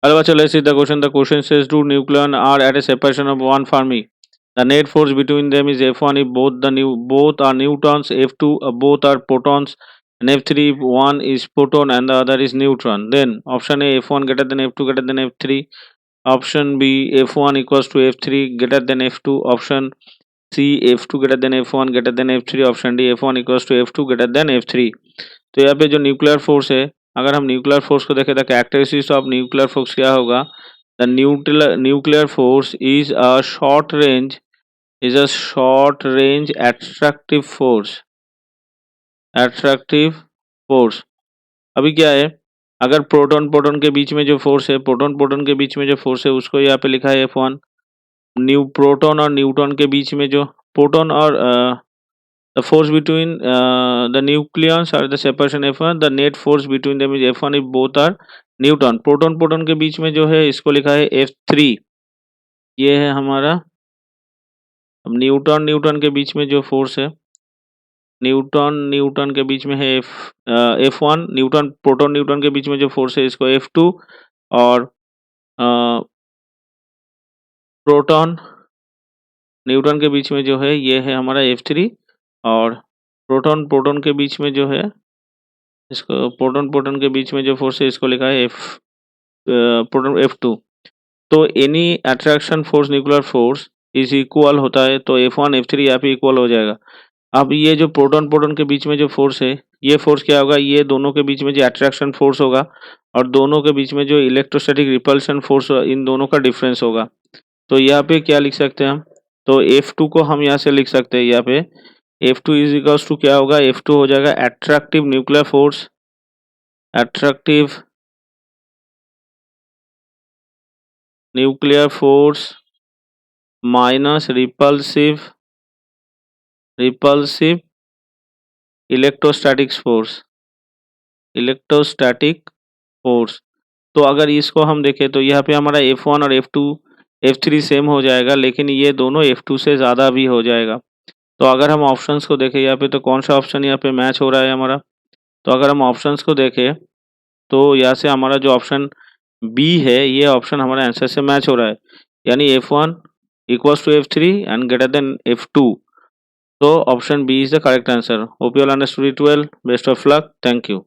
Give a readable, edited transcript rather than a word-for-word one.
Hello, Bacha, let's see the question. The question says two nucleon are at a separation of 1 Fermi. The net force between them is F1 if both are newtons, F2 both are protons, and F3 if one is proton and the other is neutron. Then option A F1 greater than F2 greater than F3. Option B F1 equals to F3 greater than F2. Option C F2 greater than F1 greater than F3. Option D F1 equals to F2 greater than F3. तो यहाँ पे जो nuclear force है, अगर हम nuclear force को देखें तो कैरेक्टरिस्टिक्स ऑफ न्यूक्लियर फोर्स क्या होगा? The nuclear force is a short range attractive force. अभी क्या है, अगर प्रोटॉन प्रोटॉन के बीच में जो फोर्स है, प्रोटॉन प्रोटॉन के बीच में जो फोर्स है उसको यहाँ पे लिखा है F1। प्रोटॉन और न्यूट्रॉन के बीच में जो प्रोटॉन और the force between the nucleons are the separation F1, the net force between them is F1 if both are Newton. Proton proton के बीच में जो है इसको लिखा है F3। ये है हमारा। अब न्यूटन न्यूटन के बीच में जो फोर्स है, न्यूटन न्यूटन के बीच में है F1। न्यूटन प्रोटॉन न्यूटन के बीच में जो फोर्स है इसको F2। और प्रोटॉन न्यूटन के बीच में जो है ये है हमारा F3। और प्रोटॉन प्रोटॉन के बीच में जो है इसको प्रोटॉन प्रोटॉन के बीच में जो फोर्स है इसको लिखा है प्रोटॉन F2। तो any attraction force nuclear force is equal होता है, तो F1 F3 यहाँ पे इक्वल हो जाएगा। अब ये जो प्रोटॉन प्रोटॉन के बीच में जो फोर्स है, ये फोर्स क्या होगा? ये दोनों के बीच में जो अट्रैक्शन फोर्स होगा और दोनों के बीच में जो इलेक्ट्रोस्टैटिक रिपल्शन फोर्स, इन दोनों का डिफरेंस होगा। तो यहाँ पे क्या लिख सकते हैं हम? तो F2 को हम यहाँ से लिख सकते हैं, यहाँ पे F2 इज इक्वल्स टू क्या होगा? F2 हो जाएगा attractive nuclear force, attractive nuclear force minus repulsive electrostatic force. तो अगर इसको हम देखें तो यहाँ पे हमारा F1 और F2 F3 सेम हो जाएगा, लेकिन ये दोनों F2 से ज़्यादा भी हो जाएगा। तो अगर हम ऑप्शंस को देखें यहाँ पे, तो कौन सा ऑप्शन यहाँ पे मैच हो रहा है हमारा? तो अगर हम ऑप्शंस को देखें तो यहाँ से हमारा जो ऑप्शन बी है, ये ऑप्शन हमारे आंसर से मैच हो रहा है, यानी F1 equals to F3 and greater than F2। तो option B is the correct answer. Hope you all understood it well. Best of luck. Thank you.